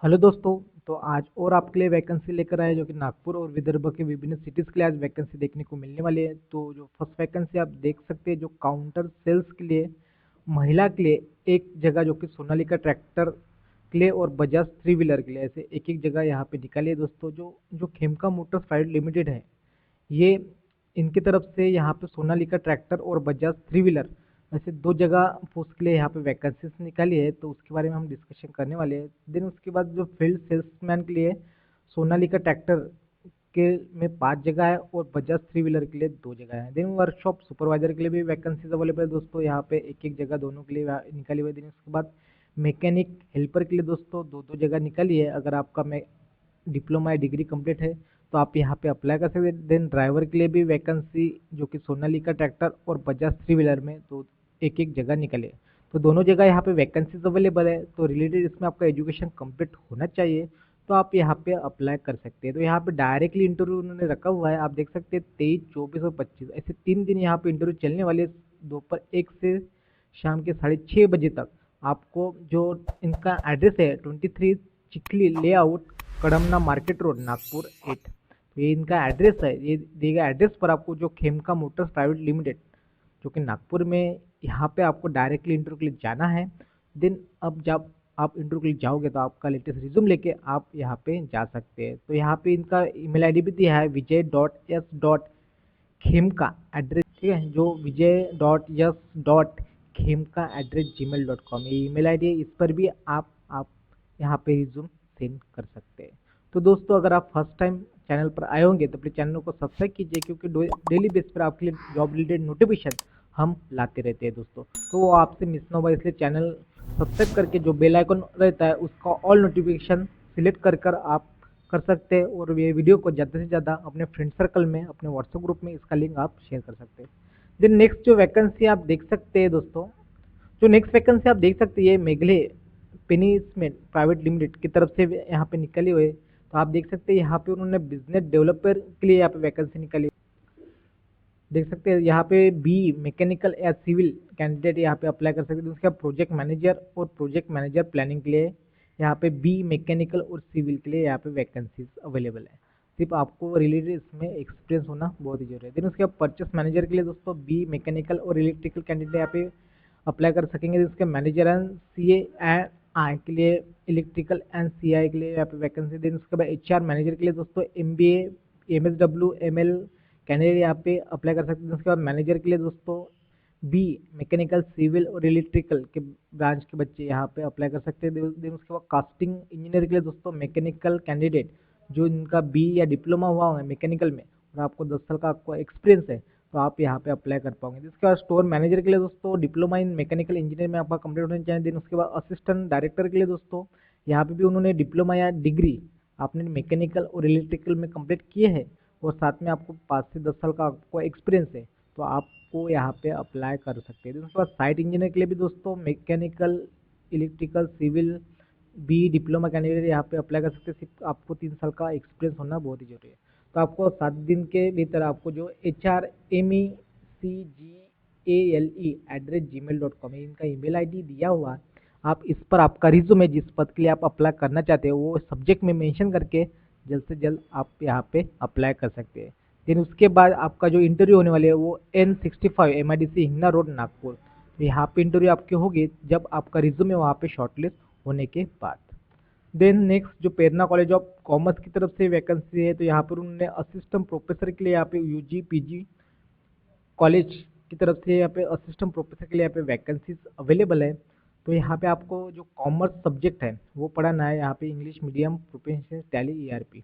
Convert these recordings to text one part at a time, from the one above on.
Hello दोस्तों। तो आज और आपके लिए वैकेंसी लेकर आए जो कि नागपुर और विदर्भ के विभिन्न सिटीज़ के लिए आज वैकेंसी देखने को मिलने वाली है। तो जो फर्स्ट वैकेंसी आप देख सकते हैं जो काउंटर सेल्स के लिए महिला के लिए एक जगह जो कि सोनालिका ट्रैक्टर के लिए और बजाज थ्री व्हीलर के लिए ऐसे एक एक जगह यहाँ पे निकाली है दोस्तों। जो जो खेमका मोटर्स प्राइवेट लिमिटेड है ये इनकी तरफ से यहाँ पे सोनालिका ट्रैक्टर और बजाज थ्री व्हीलर ऐसे दो जगह पोस्ट के लिए यहाँ पे वैकेंसीज निकाली है। तो उसके बारे में हम डिस्कशन करने वाले हैं। देन उसके बाद जो फील्ड सेल्समैन के लिए सोनालिका ट्रैक्टर के में 5 जगह है और बजाज थ्री व्हीलर के लिए 2 जगह है। देन वर्कशॉप सुपरवाइजर के लिए भी वैकेंसीज अवेलेबल है दोस्तों। यहाँ पे एक एक जगह दोनों के लिए निकाली हुई है। देन उसके बाद मैकेनिक हेल्पर के लिए दोस्तों दो दो जगह निकाली है। अगर आपका डिप्लोमा या डिग्री कंप्लीट है तो आप यहाँ पे अप्लाई कर सकते हैं। देन ड्राइवर के लिए भी वैकेंसी जो कि सोनालिका ट्रैक्टर और बजाज थ्री व्हीलर में तो एक एक जगह निकले। तो दोनों जगह यहाँ पे वैकेंसीज अवेलेबल है। तो रिलेटेड इसमें आपका एजुकेशन कंप्लीट होना चाहिए तो आप यहाँ पे अप्लाई कर सकते हैं। तो यहाँ पे डायरेक्टली इंटरव्यू उन्होंने रखा हुआ है। आप देख सकते हैं 23, 24 और 25 ऐसे 3 दिन यहाँ पे इंटरव्यू चलने वाले हैं। दोपहर 1 से शाम के 6:30 बजे तक। आपको जो इनका एड्रेस है 23 Chikhli layout Kadamna market road Nagpur 8। तो ये इनका एड्रेस है। ये दिए गए एड्रेस पर आपको जो खेमका मोटर्स प्राइवेट लिमिटेड जो कि नागपुर में यहाँ पे आपको डायरेक्टली इंटरव्यू के लिए जाना है। देन अब जब आप इंटरव्यू के लिए जाओगे तो आपका लेटेस्ट रिज्यूम लेके आप यहाँ पे जा सकते हैं। तो यहाँ पे इनका ईमेल आईडी भी दिया है vijay.s.khemka एड्रेस, ठीक है, जो vijay.s.khemka@gmail.com ये ईमेल आईडी है। इस पर भी आप यहाँ पे रिज्यूम सेंड कर सकते हैं। तो दोस्तों अगर आप फर्स्ट टाइम चैनल पर आए होंगे तो प्लीज़ चैनल को सब्सक्राइब कीजिए क्योंकि डेली बेस पर आपके लिए जॉब रिलेटेड नोटिफिकेशन हम लाते रहते हैं दोस्तों। तो वो आपसे मिस ना हो, इसलिए चैनल सब्सक्राइब करके जो बेल आइकन रहता है उसका ऑल नोटिफिकेशन सिलेक्ट कर आप कर सकते हैं और ये वीडियो को ज़्यादा से ज़्यादा अपने फ्रेंड सर्कल में अपने व्हाट्सएप ग्रुप में इसका लिंक आप शेयर कर सकते हैं। देन नेक्स्ट जो वैकेंसी आप देख सकते हैं दोस्तों, जो नेक्स्ट वैकेंसी आप देख सकते हैं ये मेघले पेनीसमेंट प्राइवेट लिमिटेड की तरफ से यहाँ पे निकली हुई है। तो आप देख सकते हैं यहाँ पे उन्होंने बिजनेस डेवलपर के लिए यहाँ पे वैकेंसी निकाली। देख सकते हैं यहाँ पे बी मैकेनिकल या सिविल कैंडिडेट यहाँ पे अप्लाई कर सकते हैं। उसके बाद प्रोजेक्ट मैनेजर और प्रोजेक्ट मैनेजर प्लानिंग के लिए यहाँ पे बी मैकेनिकल और सिविल के लिए यहाँ पे वैकेंसीज अवेलेबल है। सिर्फ आपको रिलेटेड इसमें एक्सपीरियंस होना बहुत ही जरूरी है। देन उसके बाद परचेस मैनेजर के लिए दोस्तों बी मैकेनिकल और इलेक्ट्रिकल कैंडिडेट यहाँ पे अप्लाई कर सकेंगे। उसके manager and C and I के लिए इलेक्ट्रिकल एंड सी आई के लिए यहाँ पे वैकेंसी। देन उसके बाद एच आर मैनेजर के लिए दोस्तों M B M S W M L candidate यहाँ पे अप्लाई कर सकते हैं। उसके बाद मैनेजर के लिए दोस्तों बी मैकेनिकल सिविल और इलेक्ट्रिकल के ब्रांच के बच्चे यहाँ पे अप्लाई कर सकते हैं। देन उसके बाद कास्टिंग इंजीनियर के लिए दोस्तों मैकेनिकल कैंडिडेट जो इनका बी या डिप्लोमा हुआ है मैकेनिकल में और आपको 10 साल का आपको एक्सपीरियंस है तो आप यहाँ पे अप्लाई कर पाओगे। इसके बाद स्टोर मैनेजर के लिए दोस्तों डिप्लोमा इन मैकेनिकल इंजीनियर में आपका कंप्लीट होना चाहिए। देन उसके बाद असिस्टेंट डायरेक्टर के लिए दोस्तों यहाँ पे भी उन्होंने डिप्लोमा या डिग्री आपने मैकेनिकल और इलेक्ट्रिकल में कंप्लीट किए हैं और साथ में आपको 5 से 10 साल का आपको एक्सपीरियंस है तो आपको यहाँ पे अप्लाई कर सकते हैं। उसके बाद साइट इंजीनियर के लिए भी दोस्तों mechanical electrical civil B diploma candidate यहाँ पे अप्लाई कर सकते हैं। सिर्फ आपको 3 साल का एक्सपीरियंस होना बहुत ही जरूरी है। तो आपको 7 दिन के भीतर आपको जो HRMECGALE@gmail.com है इनका ईमेल आईडी दिया हुआ है। आप इस पर आपका रिज्यूमे जिस पद के लिए आप अप्लाई करना चाहते हो वो सब्जेक्ट में मेंशन करके जल्द से जल्द आप यहाँ पे अप्लाई कर सकते हैं। देन उसके बाद आपका जो इंटरव्यू होने वाली है वो N65 MIDC Hingna road Nagpur. तो यहाँ पे इंटरव्यू आपकी होगी जब आपका रिज्यूमे वहाँ पे शॉर्टलिस्ट होने के बाद। देन नेक्स्ट जो प्रेरणा कॉलेज ऑफ कॉमर्स की तरफ से वैकेंसी है तो यहाँ पर उन्होंने असिस्टेंट प्रोफेसर के लिए यहाँ पे यूजी पीजी कॉलेज की तरफ से यहाँ पे असिस्टेंट प्रोफेसर के लिए यहाँ पे वैकेंसीज अवेलेबल है। तो यहाँ पे आपको जो कॉमर्स सब्जेक्ट है वो पढ़ाना है। यहाँ पे English medium professional Tally ERP.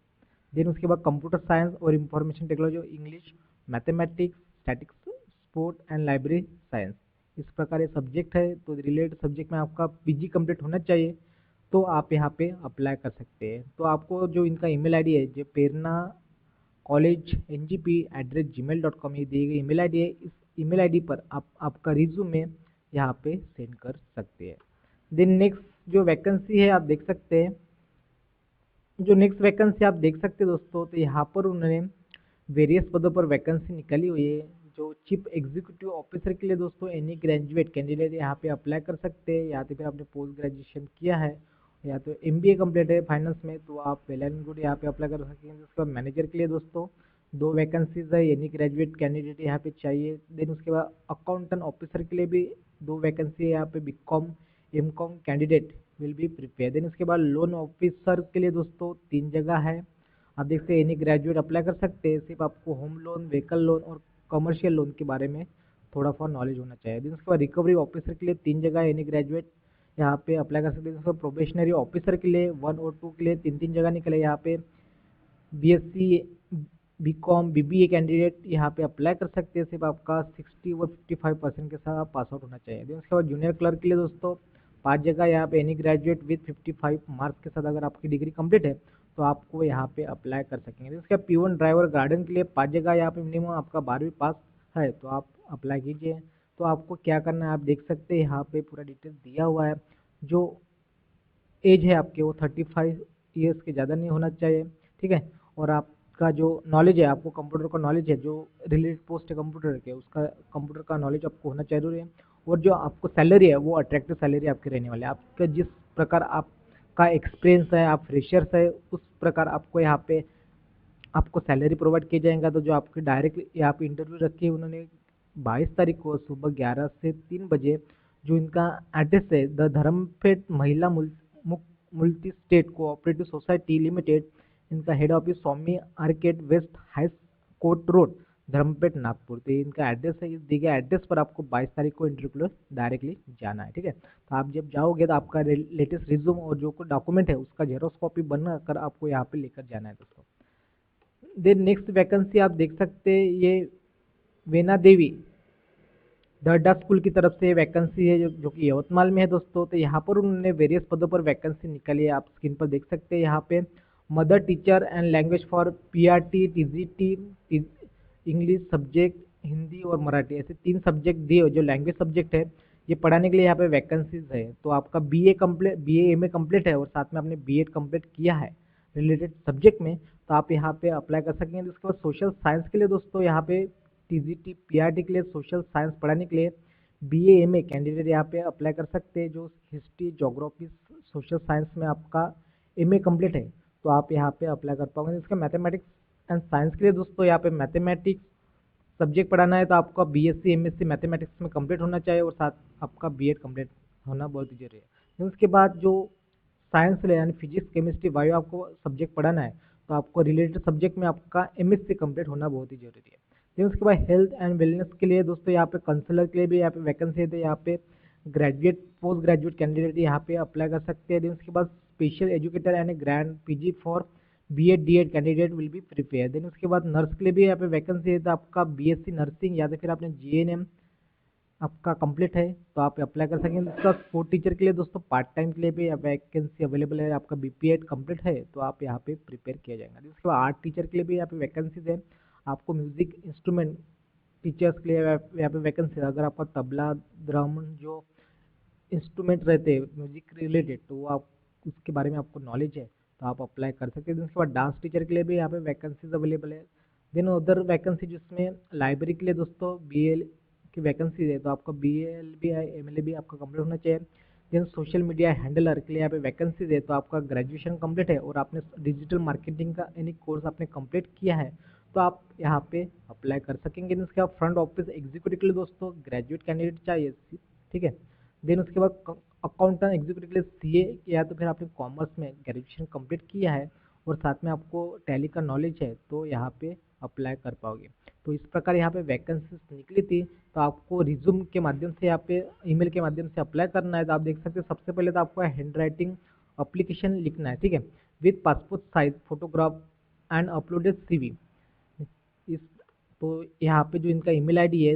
Then उसके बाद कंप्यूटर साइंस और information technology English mathematics statistics sport and library science इस प्रकार ये सब्जेक्ट है। तो रिलेटेड सब्जेक्ट में आपका पीजी कंप्लीट होना चाहिए तो आप यहाँ पे अप्लाई कर सकते हैं। तो आपको जो इनका ईमेल आईडी है जो प्रेरणा कॉलेज NGP@gmail.com ये दी गई ईमेल आईडी है। इस ईमेल आईडी पर आप आपका रिज्यूमे यहाँ पे सेंड कर सकते हैं। देन नेक्स्ट जो वैकेंसी है आप देख सकते हैं, जो नेक्स्ट वैकेंसी आप देख सकते हैं दोस्तों तो यहाँ पर उन्होंने वेरियस पदों पर वैकेंसी निकाली हुई है। जो चीफ एग्जीक्यूटिव ऑफिसर के लिए दोस्तों एनी ग्रेजुएट कैंडिडेट यहाँ पे अप्लाई कर सकते हैं। यहाँ पे आपने पोस्ट ग्रेजुएशन किया है या तो MBA कंप्लीट है फाइनेंस में तो आप वेल एंड गुड यहाँ पे अप्लाई कर सकेंगे। उसके बाद मैनेजर के लिए दोस्तों 2 वैकेंसीज है, यानी ग्रेजुएट कैंडिडेट यहाँ पे चाहिए। देन उसके बाद अकाउंटेंट ऑफिसर के लिए भी 2 वैकेंसी है यहाँ पे, BCom MCom candidate will be prepare. Then उसके बाद लोन ऑफिसर के लिए दोस्तों 3 जगह है। आप देखते हैं एनी ग्रेजुएट अप्लाई कर सकते हैं, सिर्फ आपको होम लोन, व्हीकल लोन और कमर्शियल लोन के बारे में थोड़ा सा नॉलेज होना चाहिए। देन उसके बाद रिकवरी ऑफिसर के लिए 3 जगह है, एनी ग्रेजुएट यहाँ पे अप्लाई कर सकते हैं। दोस्तों प्रोबेशनरी ऑफिसर के लिए 1 और 2 के लिए 3 जगह निकले यहाँ पे। BSc BCom BBA कैंडिडेट यहाँ पे अप्लाई कर सकते हैं, सिर्फ आपका 60 और 55% के साथ पास आउट होना चाहिए। देन उसके बाद जूनियर क्लर्क के लिए दोस्तों 5 जगह यहाँ पे, एनी ग्रेजुएट विद 55 मार्क्स के साथ अगर आपकी डिग्री कंप्लीट है तो आपको यहाँ पे अप्लाई कर सकेंगे। देन उसके बाद P1 ड्राइवर गार्डन के लिए 5 जगह यहाँ पे, मिनिमम आपका 12वीं पास है तो आप अप्लाई कीजिए। तो आपको क्या करना है आप देख सकते हैं यहाँ पे पूरा डिटेल दिया हुआ है। जो एज है आपके वो 35 ईयर्स के ज़्यादा नहीं होना चाहिए, ठीक है। और आपका जो नॉलेज है, आपको कंप्यूटर का नॉलेज है, जो रिलेटेड पोस्ट है कंप्यूटर के, उसका कंप्यूटर का नॉलेज आपको होना जरूरी है। और जो आपको सैलरी है वो अट्रैक्टिव सैलरी आपकी रहने वाली है। आपका जिस प्रकार आपका एक्सपीरियंस है, आप फ्रेशर्स है, उस प्रकार आपको यहाँ पे आपको सैलरी प्रोवाइड किया जाएगा। तो जो आपकी डायरेक्ट यहाँ पे इंटरव्यू रखी है उन्होंने 22 तारीख को सुबह 11 से 3 बजे, जो इनका एड्रेस है the Dharampeth Mahila multi state cooperative society limited, इनका head office Swami arcade west high court road Dharampeth Nagpur. तो ये इनका एड्रेस है। इस दिए गए एड्रेस पर आपको 22 तारीख को इंटरव्यू के लिए डायरेक्टली जाना है, ठीक है। तो आप जब जाओगे तो आपका लेटेस्ट रिज्यूम और जो कोई डॉक्यूमेंट है उसका जेरोक्स कॉपी बना कर आपको यहाँ पे लेकर जाना है दोस्तों। देन नेक्स्ट वैकेंसी आप देख सकते हैं, ये वेना देवी दर्डा स्कूल की तरफ से वैकेंसी है, जो कि यवतमाल में है दोस्तों। तो यहाँ पर उन्होंने वेरियस पदों पर वैकेंसी निकाली है, आप स्क्रीन पर देख सकते हैं। यहाँ पे mother teacher and language for PRT TGT English subject, Hindi और मराठी, ऐसे 3 सब्जेक्ट दिए जो लैंग्वेज सब्जेक्ट है, ये पढ़ाने के लिए यहाँ पे वैकेंसीज है। तो आपका BA MA कंप्लीट है और साथ में आपने B.Ed कंप्लीट किया है रिलेटेड सब्जेक्ट में, तो आप यहाँ पे अप्लाई कर सकेंगे। उसके बाद सोशल साइंस के लिए दोस्तों यहाँ पे TGT PRT के लिए सोशल साइंस पढ़ाने के लिए BA MA कैंडिडेट यहाँ पे अप्लाई कर सकते हैं। जो हिस्ट्री ज्योग्राफी सोशल साइंस में आपका MA कंप्लीट है तो आप यहाँ पे अप्लाई कर पाओगे। इसका मैथमेटिक्स एंड साइंस के लिए दोस्तों यहाँ पे मैथमेटिक्स सब्जेक्ट पढ़ाना है तो आपका BSc MSc मैथमेटिक्स में कंप्लीट होना चाहिए और साथ आपका B.Ed कंप्लीट होना बहुत जरूरी है। उसके बाद जो साइंस ले यानी फिजिक्स केमिस्ट्री बायो आपको सब्जेक्ट पढ़ाना है तो आपको रिलेटेड सब्जेक्ट में आपका MSc कंप्लीट होना बहुत ही जरूरी है। फिर उसके बाद हेल्थ एंड वेलनेस के लिए दोस्तों यहाँ पे काउंसलर के लिए भी यहाँ पे वैकेंसी है, तो यहाँ पे ग्रेजुएट पोस्ट ग्रेजुएट कैंडिडेट यहाँ पे अप्लाई कर सकते हैं। उसके बाद special educator and grand PG for B.Ed D.Ed candidate will be prepare. Then उसके बाद नर्स के लिए भी यहाँ पे वैकेंसी है, तो आपका BSc नर्सिंग या तो फिर आपने GNM आपका कंप्लीट है तो आप अप्लाई कर सकेंगे। उसका स्पोर्ट टीचर के लिए दोस्तों पार्ट टाइम के लिए भी वैकेंसी अवेलेबल है। आपका BPEd कंप्लीट है तो आप यहाँ पे प्रिपेयर किया जाएगा। उसके बाद आर्ट टीचर के लिए भी यहाँ पे वैकेंसीज है। आपको म्यूजिक इंस्ट्रूमेंट टीचर्स के लिए यहाँ पे वैकेंसी है। अगर आपका तबला ड्रम जो इंस्ट्रूमेंट रहते हैं म्यूजिक रिलेटेड तो वो आप उसके बारे में आपको नॉलेज है तो आप अप्लाई कर सकते हैं। उसके बाद डांस टीचर के लिए भी यहाँ पे वैकेंसीज अवेलेबल है। देन उधर वैकेंसी जिसमें लाइब्रेरी के लिए दोस्तों BL की वैकेंसी है तो आपका BL भी MLA भी आपका कंप्लीट होना चाहिए। देन सोशल मीडिया हैंडलर के लिए यहाँ पे वैकेंसीज है, तो आपका ग्रेजुएशन कंप्लीट है और आपने डिजिटल मार्केटिंग का एनी कोर्स आपने कंप्लीट किया है तो आप यहाँ पे अप्लाई कर सकेंगे। उसके बाद फ्रंट ऑफिस एग्जीक्यूटिव के लिए दोस्तों ग्रेजुएट कैंडिडेट चाहिए, ठीक है। देन उसके बाद अकाउंटेंट एग्जीक्यूटिव के लिए CA या तो फिर आपने कॉमर्स में ग्रेजुएशन कंप्लीट किया है और साथ में आपको टैली का नॉलेज है तो यहाँ पे अप्लाई कर पाओगे। तो इस प्रकार यहाँ पे वैकेंसीज निकली थी, तो आपको रिज्यूम के माध्यम से यहाँ पे ईमेल के माध्यम से अप्लाई करना है। तो आप देख सकते हैं सबसे पहले तो आपको हैंड राइटिंग अप्लीकेशन लिखना है, ठीक है, with passport size photograph and uploaded CV। इस तो यहाँ पे जो इनका ईमेल ID है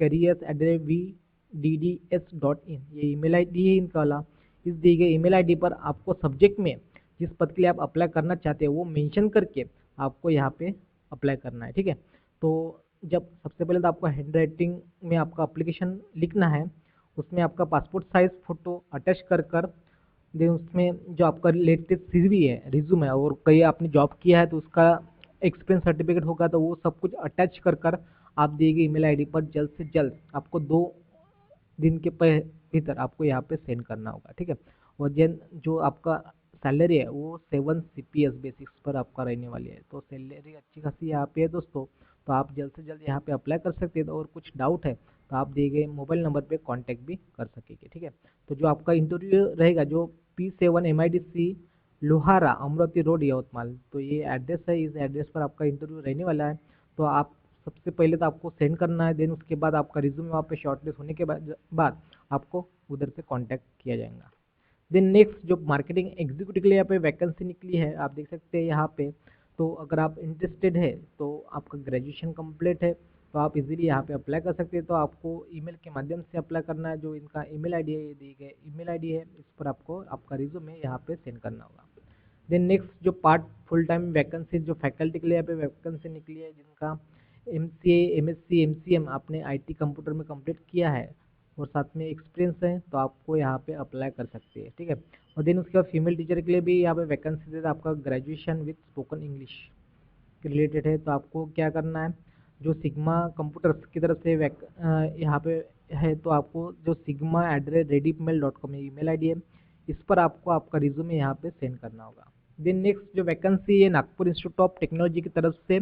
careers@vdds.in, ये ईमेल ID है इनका वाला। इस दिए गए ईमेल ID पर आपको सब्जेक्ट में जिस पद के लिए आप अप्लाई करना चाहते हैं वो मेंशन करके आपको यहाँ पे अप्लाई करना है, ठीक है। तो जब सबसे पहले तो आपको हैंड राइटिंग में आपका अप्लीकेशन लिखना है, उसमें आपका पासपोर्ट साइज फोटो अटैच कर देन उसमें जो आपका लेटेस्ट CV है रिज्यूम है और कहीं आपने जॉब किया है तो उसका एक्सपीरियंस सर्टिफिकेट होगा तो वो सब कुछ अटैच कर आप दिए गए ईमेल ID पर जल्द से जल्द आपको 2 दिन के भीतर आपको यहाँ पे सेंड करना होगा, ठीक है। और जन जो आपका सैलरी है वो 7 CPS बेसिक्स पर आपका रहने वाली है। तो सैलरी अच्छी खासी यहाँ पे है दोस्तों। तो आप जल्द से जल्द यहाँ पे अप्लाई कर सकते हैं। और कुछ डाउट है तो आप दिए गए मोबाइल नंबर पे कांटेक्ट भी कर सकेंगे, ठीक है। तो जो आपका इंटरव्यू रहेगा जो P7 MIDC Lohara Amravati road Yavatmal, तो ये एड्रेस है, इस एड्रेस पर आपका इंटरव्यू रहने वाला है। तो आप सबसे पहले तो आपको सेंड करना है, देन उसके बाद आपका रिज्यूम वहाँ पे शॉर्टलिस्ट होने के बाद आपको उधर से कांटेक्ट किया जाएगा। देन नेक्स्ट जो मार्केटिंग एग्जीक्यूटिव के लिए यहाँ पे वैकेंसी निकली है, आप देख सकते हैं यहाँ पे। तो अगर आप इंटरेस्टेड है तो आपका ग्रेजुएशन कंप्लीट है तो आप इजीली यहाँ पे अप्लाई कर सकते हैं। तो आपको ईमेल के माध्यम से अप्लाई करना है। जो इनका ईमेल आईडी है, ये दी गई ईमेल आईडी है, इस पर आपको आपका रिज्यूमे यहाँ पे सेंड करना होगा। देन नेक्स्ट जो पार्ट फुल टाइम वैकेंसी जो फैकल्टी के लिए यहाँ पे वैकेंसी निकली है, जिनका MCA MSc MCM आपने IT कंप्यूटर में कंप्लीट किया है और साथ में एक्सपीरियंस है तो आपको यहाँ पे अप्लाई कर सकते हैं, ठीक है। और देन उसके बाद फीमेल टीचर के लिए भी यहाँ पे वैकेंसी देता है। आपका graduation with spoken English related है तो आपको क्या करना है, जो सिग्मा कंप्यूटर्स की तरफ से यहाँ पे है तो आपको जो sigma@redipmail.com ईमेल आईडी है, इस पर आपको आपका रिज्यूमे यहाँ पे सेंड करना होगा। देन नेक्स्ट जो वैकेंसी है नागपुर इंस्टीट्यूट ऑफ टेक्नोलॉजी की तरफ से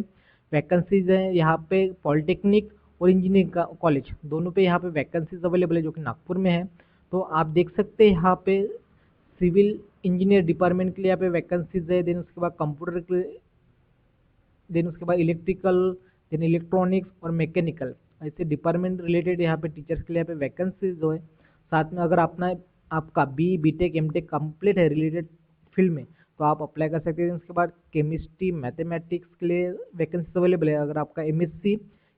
वैकेंसीज है यहाँ पे पॉलिटेक्निक और इंजीनियरिंग का कॉलेज दोनों पे यहाँ पे वैकेंसीज अवेलेबल है जो कि नागपुर में है। तो आप देख सकते हैं यहाँ पे सिविल इंजीनियर डिपार्टमेंट के लिए यहाँ पे वैकेंसीज है। देन उसके बाद कंप्यूटर के, देन उसके बाद इलेक्ट्रिकल, देन इलेक्ट्रॉनिक्स और मैकेनिकल, ऐसे डिपार्टमेंट रिलेटेड यहाँ पे टीचर्स के लिए यहाँ पे वैकेंसीज जो है। साथ में अगर अपना आपका BTech MTech कंप्लीट है रिलेटेड फील्ड में तो आप अप्लाई कर सकते हैं। उसके बाद केमिस्ट्री मैथमेटिक्स के लिए वैकेंसीज अवेलेबल है। अगर आपका MSc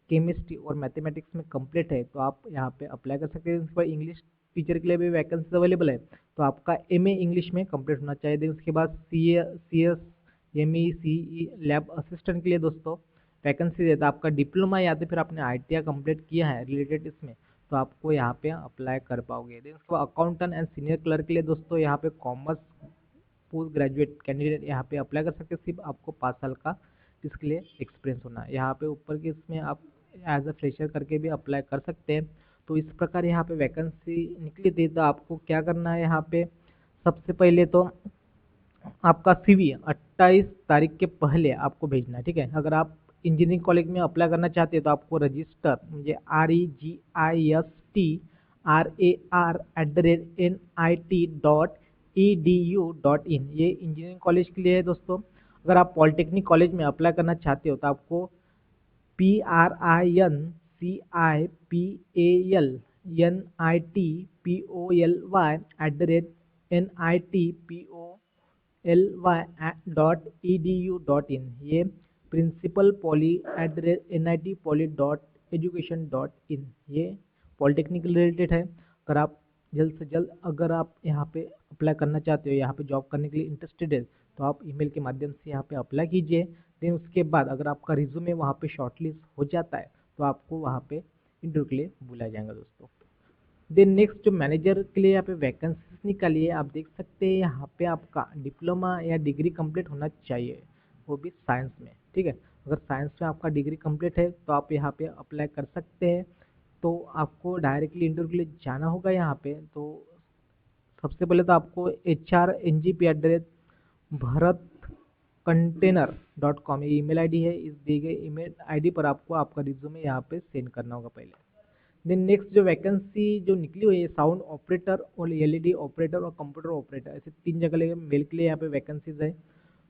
केमिस्ट्री और मैथमेटिक्स में कंप्लीट है तो आप यहाँ पे अप्लाई कर सकते हैं। उसके बाद इंग्लिश टीचर के लिए भी वैकेंसीज अवेलेबल है तो आपका MA इंग्लिश में कंप्लीट होना चाहिए। देन उसके बाद CS MECE लैब असिस्टेंट के लिए दोस्तों वैकेंसी देता है। आपका डिप्लोमा या तो फिर आपने ITI कंप्लीट किया है रिलेटेड इसमें तो आपको यहाँ पे अप्लाई कर पाओगे। देन उसके बाद अकाउंटेंट एंड सीनियर क्लर्क के लिए दोस्तों यहाँ पे कॉमर्स पोस्ट ग्रेजुएट कैंडिडेट यहाँ पे अप्लाई कर सकते हैं। सिर्फ आपको 5 साल का इसके लिए एक्सपीरियंस होना है। यहाँ पे ऊपर के इसमें आप एज अ फ्रेशर करके भी अप्लाई कर सकते हैं। तो इस प्रकार यहाँ पे वैकेंसी निकली थी। तो आपको क्या करना है, यहाँ पे सबसे पहले तो आपका CV 28 तारीख के पहले आपको भेजना है, ठीक है। अगर आप इंजीनियरिंग कॉलेज में अप्लाई करना चाहते हैं तो आपको रजिस्टर मुझे register@nit.edu.in ये इंजीनियरिंग कॉलेज के लिए है दोस्तों। अगर आप पॉलिटेक्निक कॉलेज में अप्लाई करना चाहते हो तो आपको PRINCIPALNITPOLY@nitpoly.edu.in ये प्रिंसिपल पॉली @nitpoly.education.in ये पॉलिटेक्निक रिलेटेड है। अगर आप जल्द से जल्द अगर आप यहाँ पे अप्लाई करना चाहते हो, यहाँ पे जॉब करने के लिए इंटरेस्टेड है तो आप ईमेल के माध्यम से यहाँ पे अप्लाई कीजिए। देन उसके बाद अगर आपका रिज्यूमे वहाँ पे शॉर्टलिस्ट हो जाता है तो आपको वहाँ पे इंटरव्यू के लिए बुलाया जाएगा दोस्तों। देन नेक्स्ट जो मैनेजर के लिए यहाँ पे वैकेंसीज निकाली है, आप देख सकते हैं यहाँ पे आपका डिप्लोमा या डिग्री कंप्लीट होना चाहिए, वो भी साइंस में, ठीक है। अगर साइंस में आपका डिग्री कंप्लीट है तो आप यहाँ पे अप्लाई कर सकते हैं। तो आपको डायरेक्टली इंटरव्यू के लिए जाना होगा यहाँ पे। तो सबसे पहले तो आपको HRNGP@bharatcontainer.com ये ईमेल आईडी है, इस दी गई ईमेल आईडी पर आपको आपका रिज्यूमे यहाँ पे सेंड करना होगा पहले। देन नेक्स्ट जो वैकेंसी जो निकली हुई है साउंड ऑपरेटर और LED ऑपरेटर और कंप्यूटर ऑपरेटर, ऐसे 3 जगह मेल के लिए यहाँ पे वैकेंसीज है।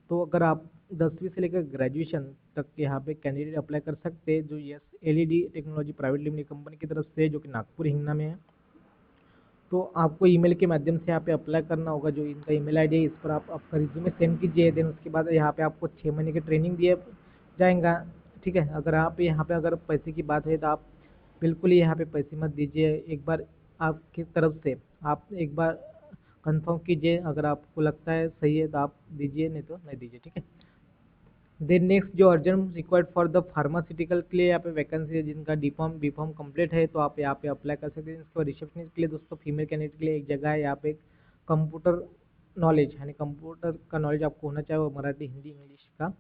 तो अगर आप 10वीं से लेकर ग्रेजुएशन तक यहाँ पे कैंडिडेट अप्लाई कर सकते हैं। जो LED technology private limited company की तरफ से जो कि नागपुर हिंगना में है। तो आपको ईमेल के माध्यम से यहाँ पे अप्लाई करना होगा। जो इनका ईमेल आईडी है इस पर आप आपका रिज्यूमे सेंड कीजिए। देन उसके बाद यहाँ पे आपको 6 महीने की ट्रेनिंग दिया जाएगा, ठीक है। अगर आप यहाँ पे अगर पैसे की बात है तो आप बिल्कुल ही यहाँ पे पैसे मत दीजिए। एक बार आपकी तरफ से आप एक बार कंफर्म कीजिए, अगर आपको लगता है सही है तो आप दीजिए, नहीं तो नहीं दीजिए, ठीक है। देन नेक्स्ट जो urgent required for the pharmaceutical के लिए यहाँ पे वैकेंसी है, जिनका D.Pharm B.Pharm कंप्लीट है तो आप यहाँ पे अप्लाई कर सकते हैं। इसके बाद रिसेप्शनिस्ट के लिए दोस्तों फीमेल कैंडिडेट के लिए एक जगह है यहाँ पे, कंप्यूटर नॉलेज यानी कंप्यूटर का नॉलेज आपको होना चाहिए, वो मराठी हिंदी इंग्लिश का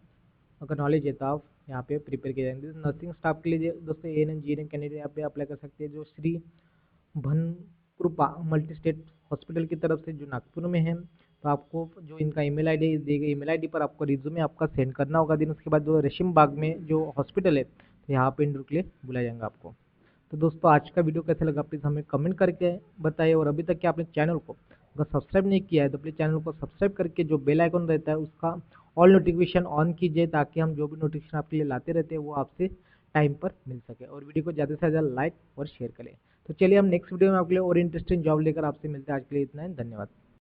अगर नॉलेज है तो आप यहाँ पे प्रिपेयर किए जाएंगे। नर्सिंग स्टाफ के लिए दोस्तों ANM GNM कैंडिडेट यहाँ पे अप्लाई कर सकते हैं। जो श्री भन कृपा मल्टी स्टेट हॉस्पिटल की तरफ से जो नागपुर में है। तो आपको जो इनका ईमेल आईडी दी गई, ईमेल आईडी पर आपको रिज्यूमे आपका सेंड करना होगा। दिन उसके बाद जो रेशिम बाग में जो हॉस्पिटल है, तो यहाँ पे इंटरव्यू के लिए बुलाया जाएगा आपको। तो दोस्तों आज का वीडियो कैसा लगा प्लीज़ हमें कमेंट करके बताइए। और अभी तक क्या आपने चैनल को अगर सब्सक्राइब नहीं किया है तो प्लीज़ चैनल को सब्सक्राइब करके जो बेल आइकन रहता है उसका ऑल नोटिफिकेशन ऑन कीजिए, ताकि हम जो भी नोटिफिकेशन आपके लिए लाते रहते हैं वो आपसे टाइम पर मिल सके। और वीडियो को ज़्यादा से ज़्यादा लाइक और शेयर करें। तो चलिए हम नेक्स्ट वीडियो में आपके लिए और इंटरेस्टिंग जॉब लेकर आपसे मिलते हैं। आज के लिए इतना ही, धन्यवाद।